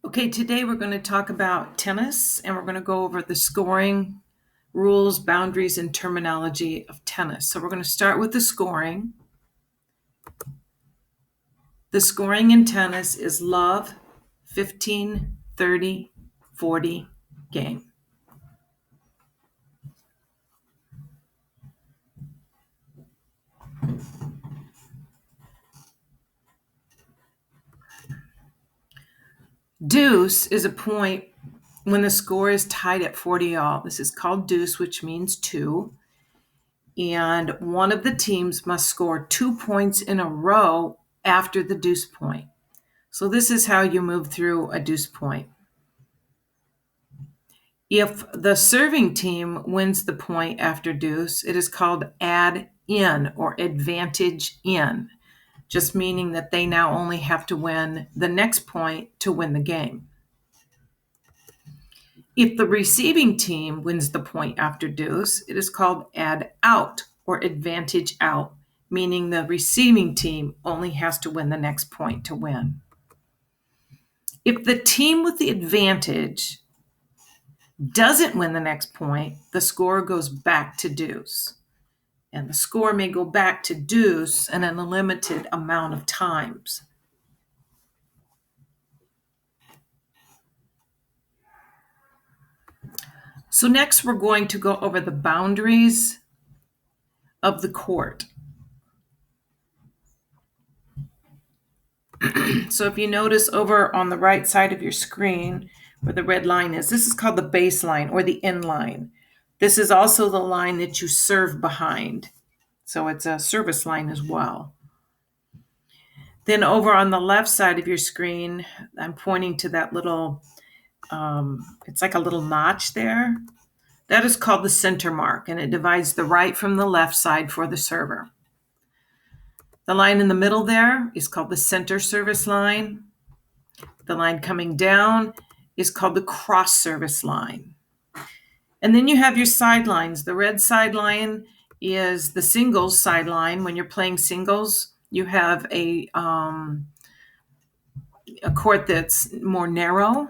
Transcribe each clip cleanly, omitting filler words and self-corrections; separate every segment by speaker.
Speaker 1: Okay, today we're going to talk about tennis and we're going to go over the scoring rules, boundaries, and terminology of tennis. So we're going to start with the scoring. The scoring in tennis is love, 15, 30, 40, game. Deuce is a point when the score is tied at 40 all. This is called deuce, which means two. And one of the teams must score 2 points in a row after the deuce point. So this is how you move through a deuce point. If the serving team wins the point after deuce, it is called add in or advantage in, just meaning that they now only have to win the next point to win the game. If the receiving team wins the point after deuce, it is called add out or advantage out, meaning the receiving team only has to win the next point to win. If the team with the advantage doesn't win the next point, the score goes back to deuce. And the score may go back to deuce in a limited amount of times. So next we're going to go over the boundaries of the court. So if you notice over on the right side of your screen where the red line is, this is called the baseline or the end line. This is also the line that you serve behind. So it's a service line as well. Then over on the left side of your screen, I'm pointing to that little, it's like a little notch there. That is called the center mark, and it divides the right from the left side for the server. The line in the middle there is called the center service line. The line coming down is called the cross service line. And then you have your sidelines. The red sideline is the singles sideline. When you're playing singles, you have a court that's more narrow.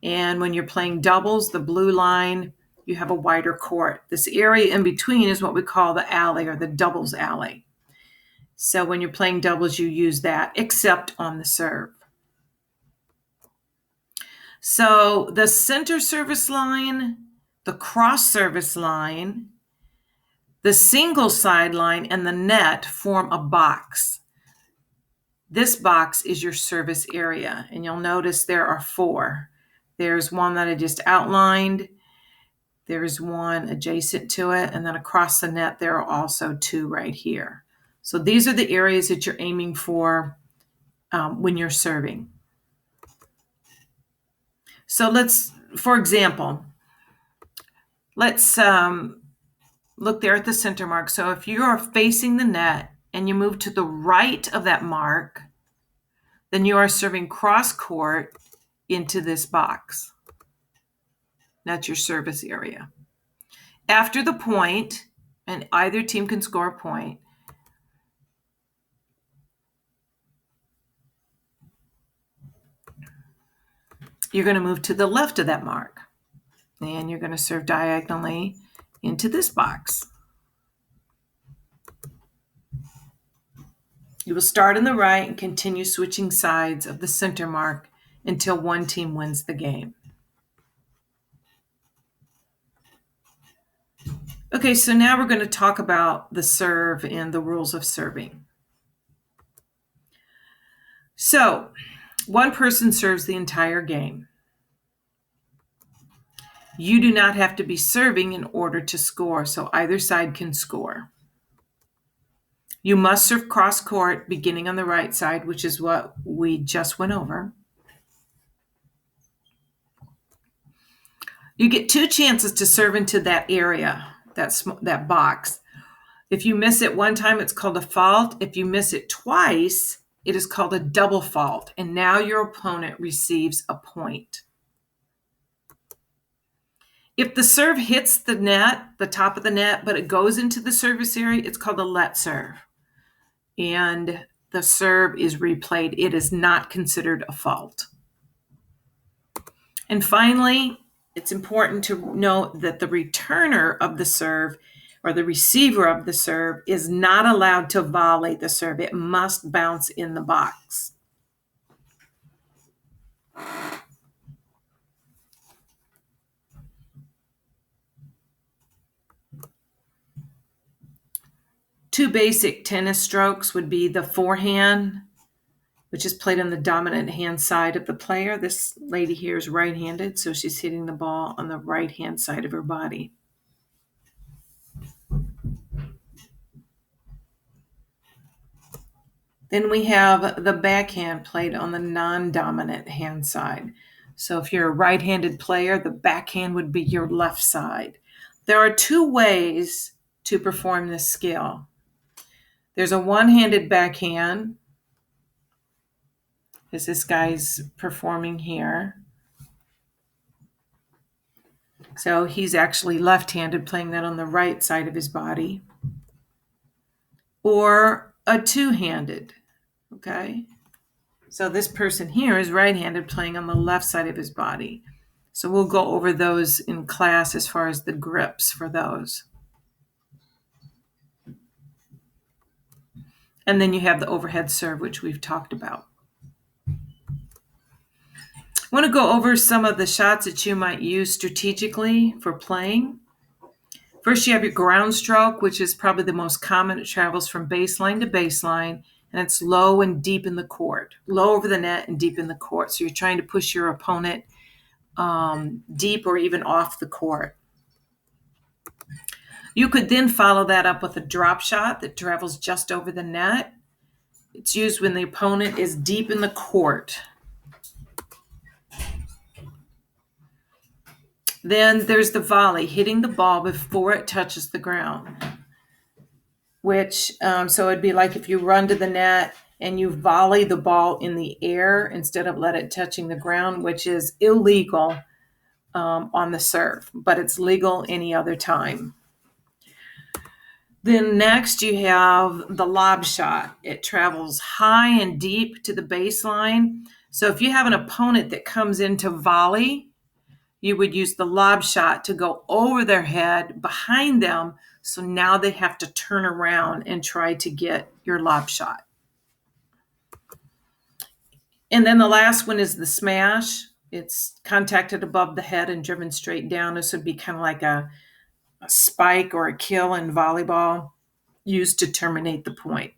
Speaker 1: And when you're playing doubles, the blue line, you have a wider court. This area in between is what we call the alley or the doubles alley. So when you're playing doubles, you use that, except on the serve. So the center service line, the cross service line, the single sideline, and the net form a box. This box is your service area, and you'll notice there are four. There's one that I just outlined. There's one adjacent to it, and then across the net, there are also two right here. So these are the areas that you're aiming for when you're serving. So for example, let's look there at the center mark. So if you are facing the net and you move to the right of that mark, then you are serving cross court into this box. That's your service area. After the point, and either team can score a point, you're going to move to the left of that mark. And you're going to serve diagonally into this box. You will start on the right and continue switching sides of the center mark until one team wins the game. Okay, so now we're going to talk about the serve and the rules of serving. So, one person serves the entire game. You do not have to be serving in order to score, so either side can score. You must serve cross court beginning on the right side, which is what we just went over. You get two chances to serve into that area, that box. If you miss it one time, it's called a fault. If you miss it twice, it is called a double fault, and now your opponent receives a point. If the serve hits the net, the top of the net, but it goes into the service area, it's called a let serve. And the serve is replayed. It is not considered a fault. And finally, it's important to note that the returner of the serve or the receiver of the serve is not allowed to volley the serve. It must bounce in the box. Two basic tennis strokes would be the forehand, which is played on the dominant hand side of the player. This lady here is right-handed, so she's hitting the ball on the right-hand side of her body. Then we have the backhand played on the non-dominant hand side. So if you're a right-handed player, the backhand would be your left side. There are two ways to perform this skill. There's a one-handed backhand, as this guy's performing here. So he's actually left-handed, playing that on the right side of his body. Or a two-handed, okay? So this person here is right-handed, playing on the left side of his body. So we'll go over those in class as far as the grips for those. And then you have the overhead serve, which we've talked about. I want to go over some of the shots that you might use strategically for playing. First, you have your ground stroke, which is probably the most common. It travels from baseline to baseline, and it's low and deep in the court, low over the net and deep in the court. So you're trying to push your opponent deep or even off the court. You could then follow that up with a drop shot that travels just over the net. It's used when the opponent is deep in the court. Then there's the volley, hitting the ball before it touches the ground. Which, so it'd be like if you run to the net and you volley the ball in the air instead of let it touching the ground, which is illegal on the serve, but it's legal any other time. Then next you have the lob shot. It travels high and deep to the baseline. So if you have an opponent that comes in to volley, you would use the lob shot to go over their head behind them. So now they have to turn around and try to get your lob shot. And then the last one is the smash. It's contacted above the head and driven straight down. This would be kind of like a spike or a kill in volleyball, used to terminate the point.